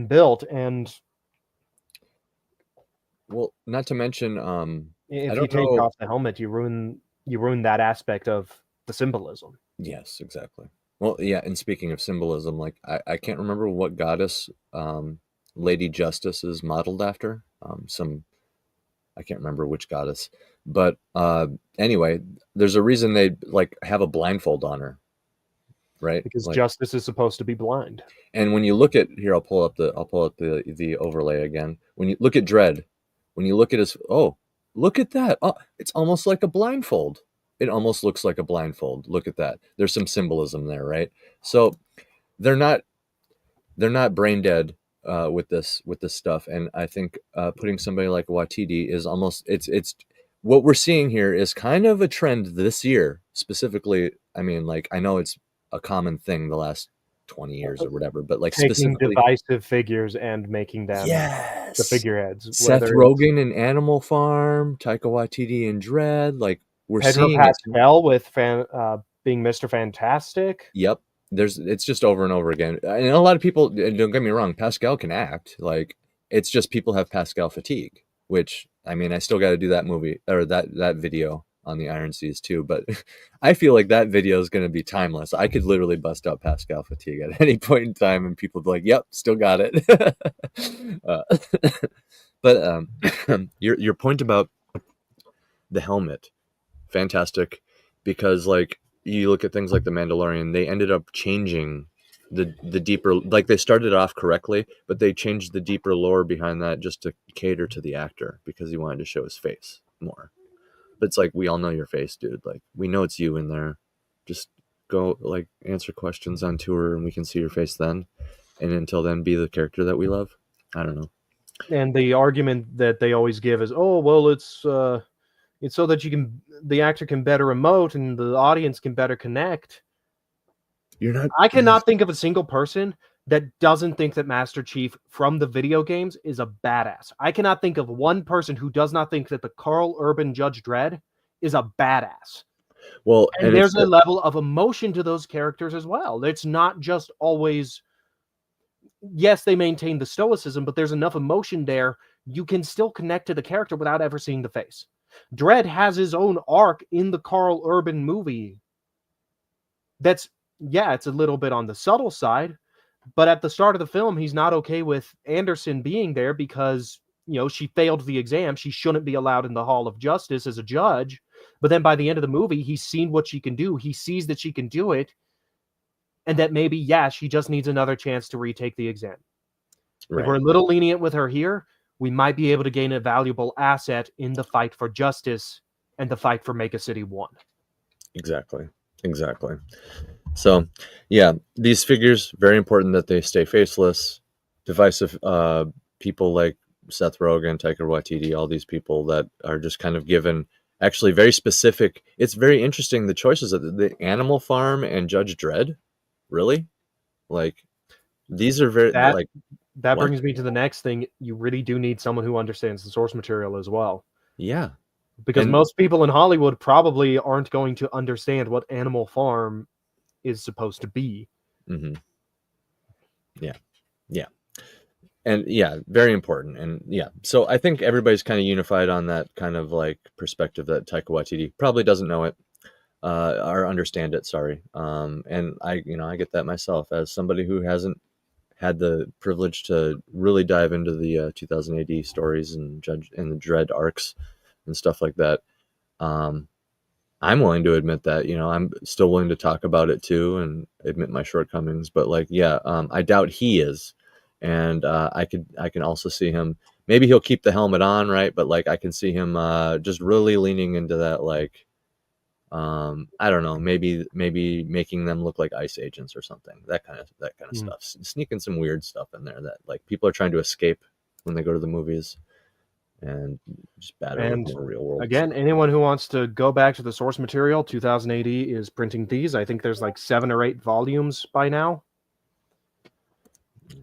built. And Well, not to mention, if I you don't take know. off the helmet, you ruin that aspect of the symbolism. Yes, exactly. Well, yeah, and speaking of symbolism, like I can't remember what goddess Lady Justice is modeled after. I can't remember which goddess, but anyway, there's a reason they like have a blindfold on her, right? Because Like, justice is supposed to be blind. and when you look at here, I'll pull up the overlay again. When you look at Dredd, when you look at his, oh, look at that! Oh, it's almost like a blindfold. It almost looks like a blindfold. Look at that. There's some symbolism there, right? So they're not brain dead with this stuff, and I think putting somebody like Waititi is almost it's what we're seeing here is kind of a trend this year specifically. I mean, like, I know it's a common thing the last 20 years or whatever, but like Taking specifically divisive figures and making them the figureheads. Seth Rogen in Animal Farm, Taika Waititi in Dredd, like we're Pedro seeing Pascal with being Mr. Fantastic. Yep. It's just over and over again. And a lot of people, don't get me wrong, Pascal can act. Like, it's just people have Pascal fatigue, which, I mean, I still got to do that movie or that video on the Iron Seas too. But I feel like that video is going to be timeless. I could literally bust out Pascal fatigue at any point in time and people be like, yep, still got it. But your point about the helmet, fantastic, because like you look at things like the Mandalorian, they ended up changing the deeper, like they started off correctly, but they changed the deeper lore behind that just to cater to the actor because he wanted to show his face more. But it's like, we all know your face, dude. Like, we know it's you in there. Just go, like, answer questions on tour and we can see your face then. And until then, be the character that we love. I don't know. And the argument that they always give is, oh, well, it's so that the actor can better emote and the audience can better connect. You're not. I cannot think of a single person that doesn't think that Master Chief from the video games is a badass. I cannot think of one person who does not think that the Karl Urban Judge Dredd is a badass. Well, And there's a level of emotion to those characters as well. It's not just always, yes, they maintain the stoicism, but there's enough emotion there. You can still connect to the character without ever seeing the face. Dredd has his own arc in the Karl Urban movie. That's, yeah, it's a little bit on the subtle side, but at the start of the film, he's not okay with Anderson being there because, she failed the exam. She shouldn't be allowed in the Hall of Justice as a judge. But then by the end of the movie, he's seen what she can do. He sees that she can do it. And that maybe, yeah, she just needs another chance to retake the exam. Right. If we're a little lenient with her here, we might be able to gain a valuable asset in the fight for justice and the fight for Make a City 1. Exactly. So, yeah, these figures, very important that they stay faceless. Divisive people like Seth Rogen, Taika Waititi, all these people that are just kind of given actually very specific. It's very interesting, the choices of the Animal Farm and Judge Dredd. Really? Like, these are very, that brings me to the next thing. You really do need someone who understands the source material as well. Yeah. Because most people in Hollywood probably aren't going to understand what Animal Farm is supposed to be. Mm-hmm. Yeah. And yeah, very important. And yeah, so I think everybody's kind of unified on that kind of like perspective that Taika Waititi probably doesn't know it or understand it. Sorry. And I get that myself as somebody who hasn't had the privilege to really dive into the 2000 AD stories and the Dredd arcs and stuff like that. I'm willing to admit that, I'm still willing to talk about it too and admit my shortcomings, but I doubt he is. And I can also see him, maybe he'll keep the helmet on, right? But I can see him just really leaning into that, I don't know, maybe making them look like ICE agents or something, that kind of stuff, sneaking some weird stuff in there that people are trying to escape when they go to the movies and just batter with more real world again stuff. Anyone who wants to go back to the source material, 2000 AD is printing these. I think there's 7 or 8 volumes by now.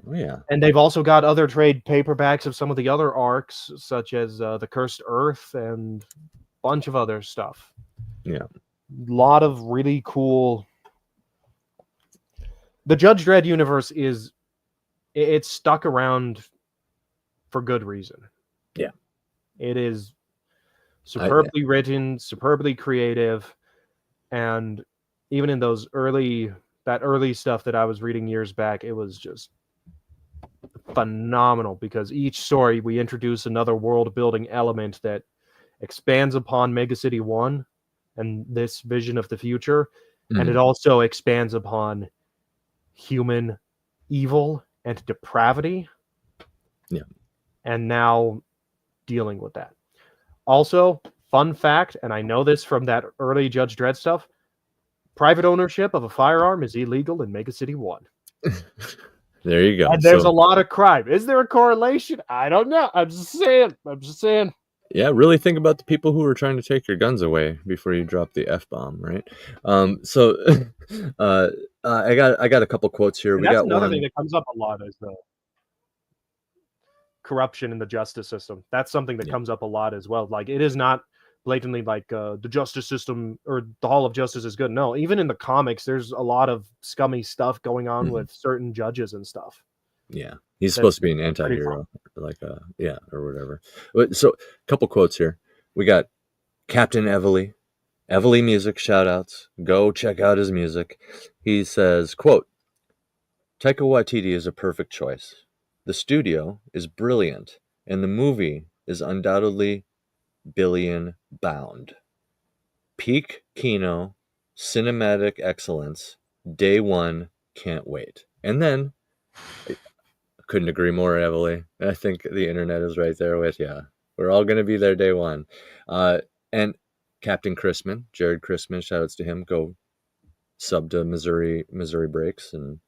Oh, yeah. And they've also got other trade paperbacks of some of the other arcs, such as the Cursed Earth and a bunch of other stuff. Yeah. A lot of really cool. The Judge Dredd universe it's stuck around for good reason. Yeah. It is superbly written, superbly creative, and even in that early stuff that I was reading years back, it was just phenomenal because each story we introduce another world building element that expands upon Mega City 1 and this vision of the future, and it also expands upon human evil and depravity. Yeah. And now dealing with that. Also, fun fact, and I know this from that early Judge Dredd stuff, private ownership of a firearm is illegal in Mega City 1. There you go. And there's a lot of crime. Is there a correlation? I don't know. I'm just saying. Yeah, really think about the people who were trying to take your guns away before you drop the F-bomb, right? I got a couple quotes here. And that's another thing that comes up a lot is the corruption in the justice system. That's something that comes up a lot as well. It is not blatantly the justice system or the Hall of Justice is good. No, even in the comics, there's a lot of scummy stuff going on with certain judges and stuff. Yeah, he's supposed to be an anti-hero, or whatever. So, a couple quotes here. We got Captain Evely music shout-outs. Go check out his music. He says, quote, Taika Waititi is a perfect choice. The studio is brilliant, and the movie is undoubtedly billion bound. Peak Kino, cinematic excellence, day one, can't wait. And then, I couldn't agree more, Evely. I think the internet is right there with you. We're all going to be there day one. And Captain Chrisman, Jared Chrisman, shout-outs to him. Go sub to Missouri Breaks and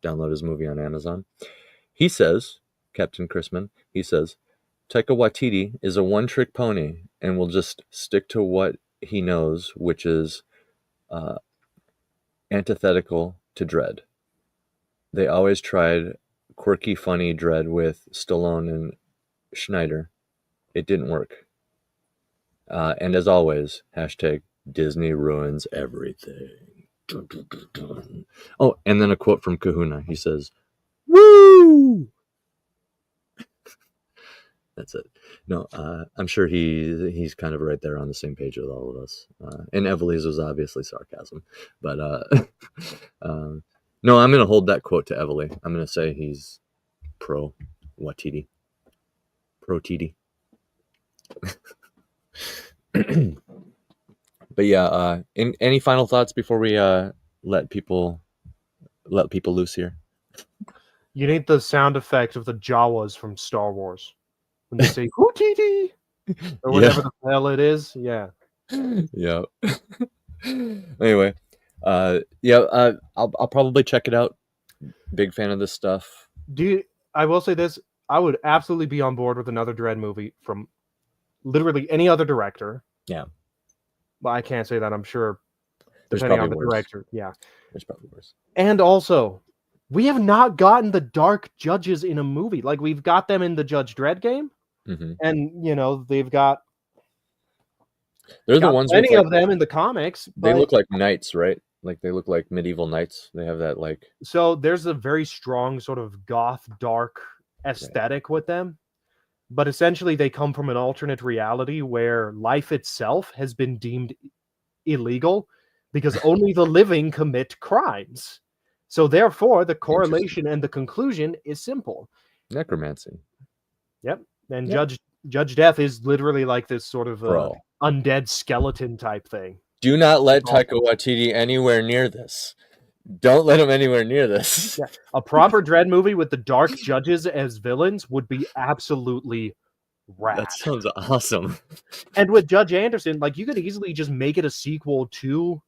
download his movie on Amazon. He says, Captain Chrisman, Taika Waititi is a one-trick pony and will just stick to what he knows, which is antithetical to Dredd. They always tried quirky, funny Dredd with Stallone and Schneider. It didn't work. And as always, hashtag Disney ruins everything. Oh, and then a quote from Kahuna. He says, "Woo!" That's it. No, I'm sure he's kind of right there on the same page with all of us. And Evelie's was obviously sarcasm, but no, I'm going to hold that quote to Evelie. I'm going to say he's pro Waititi, pro TD. But yeah, any final thoughts before we let people loose here? You need the sound effect of the Jawas from Star Wars when they say "Hootiti" or whatever the hell it is. Yeah. Yeah. Anyway, I'll probably check it out. Big fan of this stuff. I will say this: I would absolutely be on board with another Dredd movie from literally any other director. Yeah. But I can't say that. I'm sure, There's depending on probably the worse. director. Yeah. There's probably worse. And also, we have not gotten the dark judges in a movie. Like, we've got them in the Judge Dredd game, and they've got They're the ones plenty with, like, of them in the comics. They but- look like knights, right? Like they look like medieval knights. They have that like. So there's a very strong sort of goth dark aesthetic with them. But essentially, they come from an alternate reality where life itself has been deemed illegal because only the living commit crimes. So therefore, the correlation and the conclusion is simple. Necromancy. Yep. And Yep. Judge Death is literally like this sort of Bro. undead skeleton type thing. Do not let Taika Waititi anywhere near this. Don't let him anywhere near this. Yeah. A proper Dredd movie with the dark judges as villains would be absolutely rad. That sounds awesome. And with Judge Anderson, like, you could easily just make it a sequel to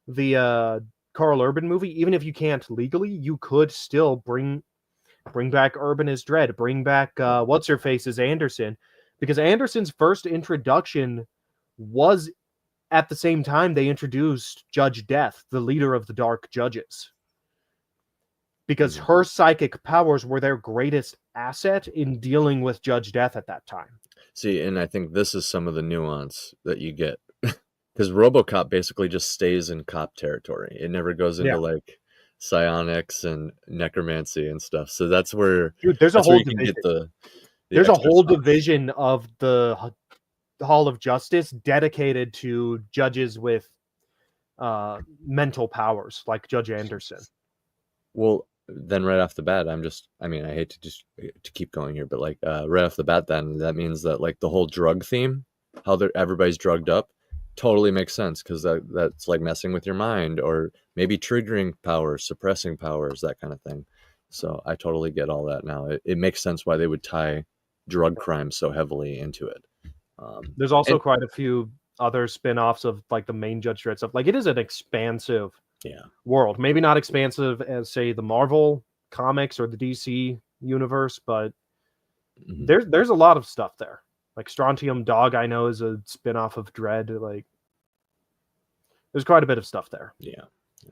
the Karl Urban movie. Even if you can't legally, you could still bring back Urban as Dredd, bring back what's her face as Anderson, because Anderson's first introduction was at the same time they introduced Judge Death, the leader of the Dark Judges, because her psychic powers were their greatest asset in dealing with Judge Death at that time. See, and I think this is some of the nuance that you get, because RoboCop basically just stays in cop territory. It never goes into like psionics and necromancy and stuff. So that's where, dude, there's a whole division. There's a whole division of the Hall of Justice dedicated to judges with mental powers, like Judge Anderson. Well, then right off the bat, I hate to keep going here, but like right off the bat, then that means that like the whole drug theme, how everybody's drugged up, totally makes sense, because that's like messing with your mind, or maybe triggering powers, suppressing powers, that kind of thing. So I totally get all that now. It makes sense why they would tie drug crime so heavily into it. There's also quite a few other spin-offs of like the main Judge Dredd stuff. Like, it is an expansive world. Maybe not expansive as, say, the Marvel comics or the DC universe, but there's a lot of stuff there. Like Strontium Dog, I know, is a spin-off of Dredd. Like, there's quite a bit of stuff there. Yeah.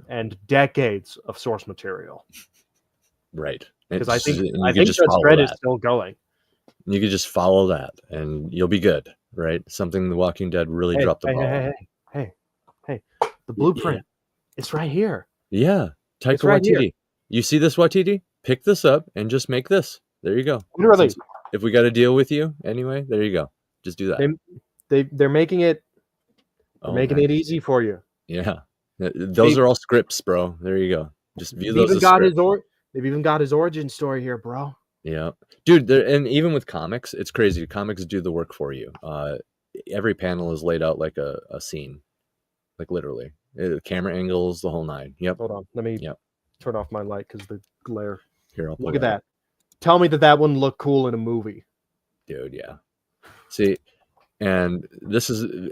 And decades of source material. Right. Because I think Judge Dredd is still going. You could just follow that, and you'll be good, right? Something The Walking Dead really dropped the ball. Hey! The blueprint, it's right here. Yeah, Taika Waititi. Here. You see this, Waititi? Pick this up and just make this. There you go. Literally. If we got to deal with you anyway, there you go. Just do that. They're making it. Making it easy for you. Yeah, those are all scripts, bro. There you go. Just view those. They've even got his origin story here, bro. Yeah, dude, and even with comics, it's crazy. Comics do the work for you. Every panel is laid out like a scene, like literally, camera angles, the whole nine. Yep. Hold on, let me turn off my light because the glare. Here, I'll look at that. Tell me that wouldn't look cool in a movie, dude. Yeah. See, and this is,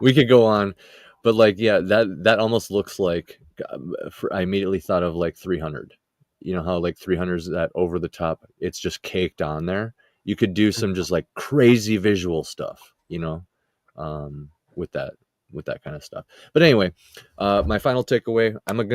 we could go on, but like, yeah, that almost looks like. I immediately thought of like 300. You know how like 300 is that over the top, it's just caked on there. You could do some just like crazy visual stuff, you know, with that kind of stuff. But anyway, my final takeaway, I'm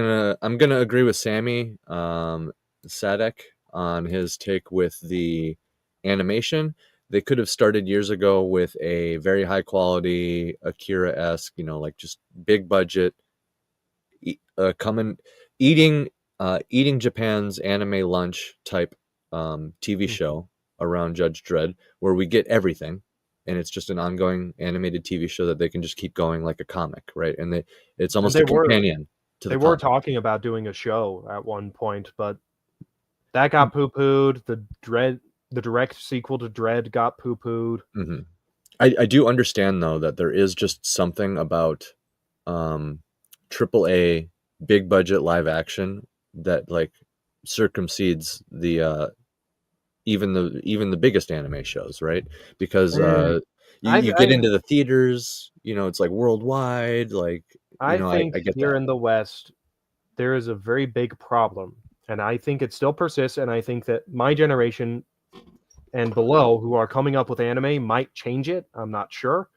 gonna agree with Sammy Sadek on his take with the animation. they could have started years ago with a very high quality Akira-esque, like just big budget, coming eating eating Japan's anime lunch type TV show around Judge Dredd, where we get everything, and it's just an ongoing animated TV show that they can just keep going like a comic, right? And it's almost a companion to the They were comic. talking about doing a show at one point, but that got poo-pooed. The direct sequel to Dredd got poo-pooed. Mm-hmm. I do understand though that there is just something about AAA big budget live action that like circumsedes the even the biggest anime shows, right? Because you get into the theaters, it's like worldwide, like I think I get here that. in the West there is a very big problem, and I think it still persists, and I think that my generation and below who are coming up with anime might change it. I'm not sure.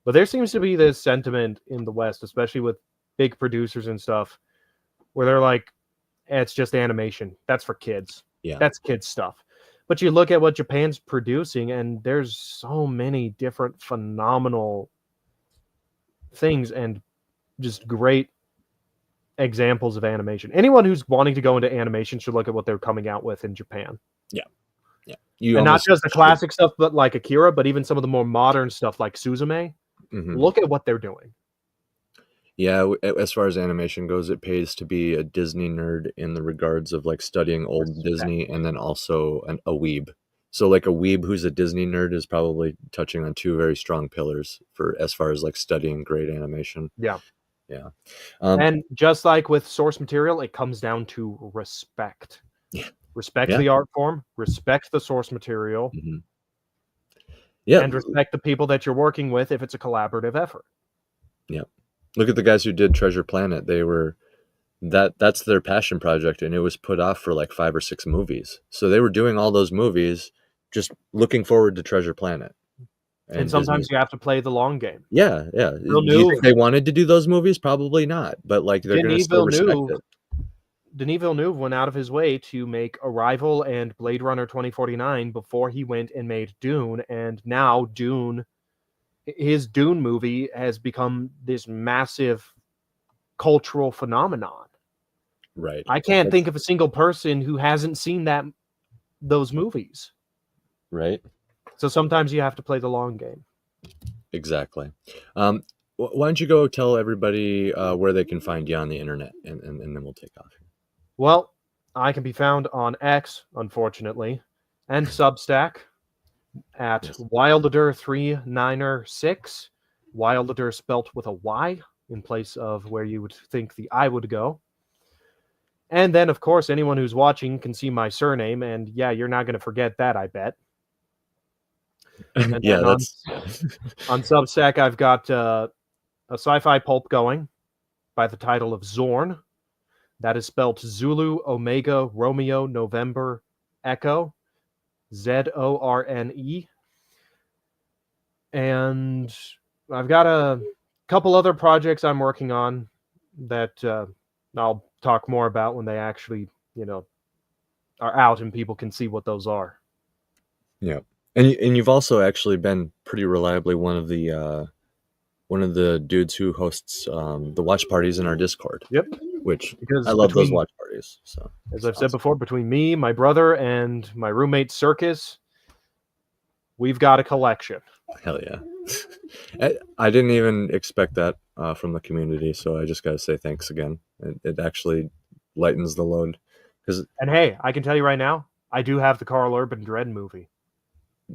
But there seems to be this sentiment in the West, especially with big producers and stuff, where they're like, it's just animation. That's for kids. Yeah. That's kids stuff. But you look at what Japan's producing, and there's so many different phenomenal things and just great examples of animation. Anyone who's wanting to go into animation should look at what they're coming out with in Japan. Yeah. And not just the classic stuff, but like Akira, but even some of the more modern stuff like Suzume. Mm-hmm. Look at what they're doing. Yeah, as far as animation goes, it pays to be a Disney nerd in the regards of like studying old Disney, and then also a weeb. So like a weeb who's a Disney nerd is probably touching on two very strong pillars for as far as like studying great animation. Yeah. And just like with source material, it comes down to respect. Yeah. Respect the art form, respect the source material, mm-hmm. Yeah, and respect the people that you're working with if it's a collaborative effort. Yeah. Look at the guys who did Treasure Planet. They were that's their passion project, and it was put off for like 5 or 6 movies. So they were doing all those movies just looking forward to Treasure Planet. And sometimes you have to play the long game. Yeah. Do you think they wanted to do those movies? Probably not. But like they're going to still respect it. Denis Villeneuve went out of his way to make Arrival and Blade Runner 2049 before he went and made Dune, and now his Dune movie has become this massive cultural phenomenon. Right. I can't think of a single person who hasn't seen those movies. Right. So sometimes you have to play the long game. Exactly. Why don't you go tell everybody where they can find you on the internet, and then we'll take off. Well, I can be found on X, unfortunately, and Substack at Wilder396. Wilder spelt with a Y in place of where you would think the I would go. And then, of course, anyone who's watching can see my surname, and yeah, you're not going to forget that, I bet. Yeah, on Substack, I've got a sci-fi pulp going by the title of Zorn. That is spelled Zulu, Omega, Romeo, November, Echo, Zorne. And I've got a couple other projects I'm working on that I'll talk more about when they actually, are out and people can see what those are. Yeah. And you've also actually been pretty reliably one of the dudes who hosts the watch parties in our Discord. Yep. Because I love those watch parties. So as I've said before, between me, my brother, and my roommate Circus, we've got a collection. Hell yeah. I didn't even expect that from the community, so I just got to say thanks again. It actually lightens the load. And hey, I can tell you right now, I do have the Karl Urban Dredd movie.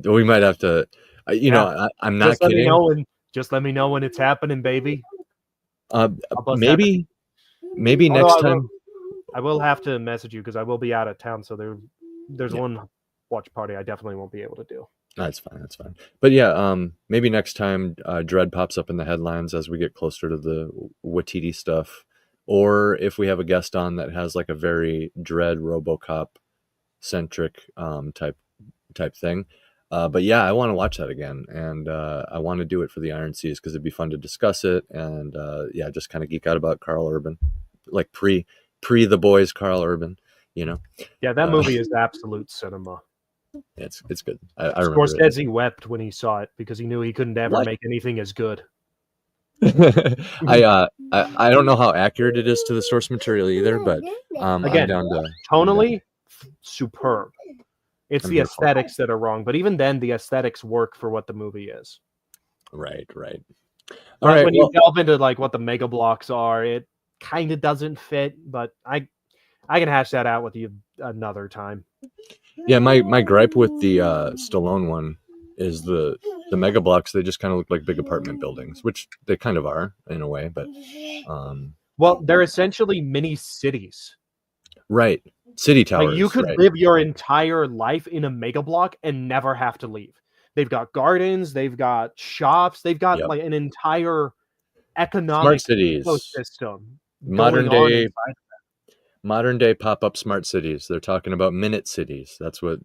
We might have to, I'm not just kidding. Just let me know when it's happening, baby. Maybe next time. I will have to message you because I will be out of town. So there's one watch party I definitely won't be able to do. That's fine. But yeah, maybe next time Dredd pops up in the headlines as we get closer to the Waititi stuff, or if we have a guest on that has like a very Dredd RoboCop centric type thing. But yeah, I want to watch that again, and I want to do it for the Iron Seas because it'd be fun to discuss it, and just kind of geek out about Karl Urban, like pre the boys Karl Urban, Yeah, that movie is absolute cinema. It's good. I remember it. Scorsese wept when he saw it because he knew he couldn't ever What? make anything as good. I don't know how accurate it is to the source material either, but I'm Again, down to tonally, superb. It's I'm the here for it. aesthetics that are wrong, but even then, the aesthetics work for what the movie is. Right. All But right. when Well, you delve into like what the mega blocks are, it kind of doesn't fit. But I can hash that out with you another time. yeah, my gripe with the Stallone one is the mega blocks. They just kind of look like big apartment buildings, which they kind of are in a way. But Well, they're essentially mini cities. right, city towers. Like you could right. live your entire life in a mega block and never have to leave. They've got gardens, they've got shops, they've got Yep. like an entire economic Smart cities. ecosystem Modern going on day- inside. Modern day pop up smart cities. They're talking about minute cities. That's what.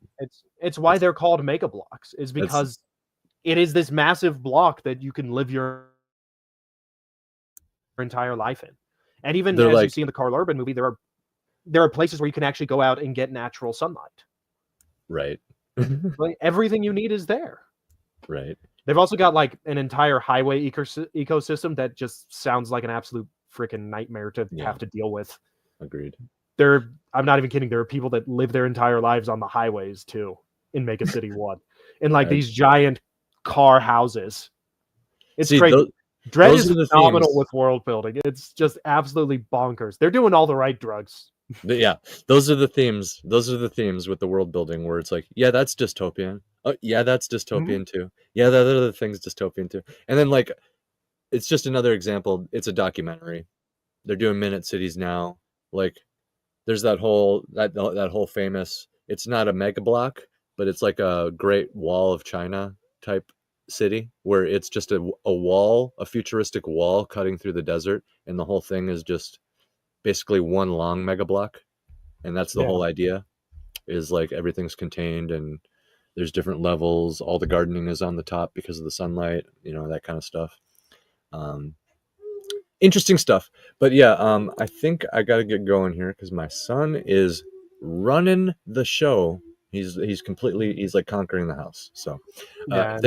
It's why they're called mega blocks, is because it is this massive block that you can live your entire life in. And even They're as you like- see in the Karl Urban movie, there are places where you can actually go out and get natural sunlight. Right. Like, everything you need is there. Right. They've also got like an entire highway ecosystem that just sounds like an absolute freaking nightmare to Yeah. have to deal with. Agreed. I'm not even kidding. There are people that live their entire lives on the highways too in Make a City 1 in like these giant car houses. It's See, great. Dredd those is are the phenomenal themes. with world building. It's just absolutely bonkers. They're doing all the right drugs. But yeah, those are the themes. Those are the themes with the world building where it's like, yeah, that's dystopian. Oh, yeah, that's dystopian too. Yeah, that other thing's dystopian too. And then like, it's just another example. It's a documentary. They're doing minute cities now. Like, there's that whole famous. It's not a mega block, but it's like a Great Wall of China type city where it's just a wall, a futuristic wall cutting through the desert, and the whole thing is just basically one long mega block. And that's the Yeah. whole idea, is like everything's contained and there's different levels. All the gardening is on the top because of the sunlight, that kind of stuff. Interesting stuff. But yeah, I think I got to get going here because my son is running the show. He's like conquering the house. So Yeah,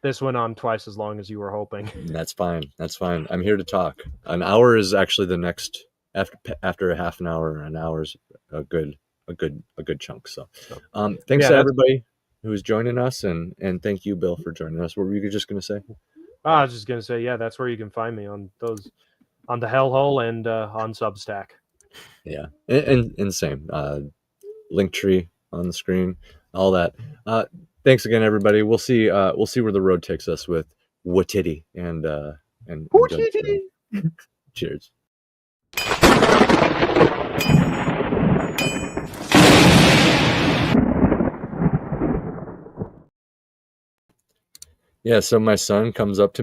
this went on twice as long as you were hoping. that's fine. I'm here to talk. An hour is actually the next after a half an hour. An hour's a good chunk. So thanks to everybody who's joining us, and thank you, Bill, for joining us. What were you just going to say? I was just gonna say, yeah, that's where you can find me on the Hellhole and on Substack. Yeah, and same Linktree on the screen, all that. Thanks again, everybody. We'll see where the road takes us with Waititi and Waititi. Cheers. Yeah, so my son comes up to me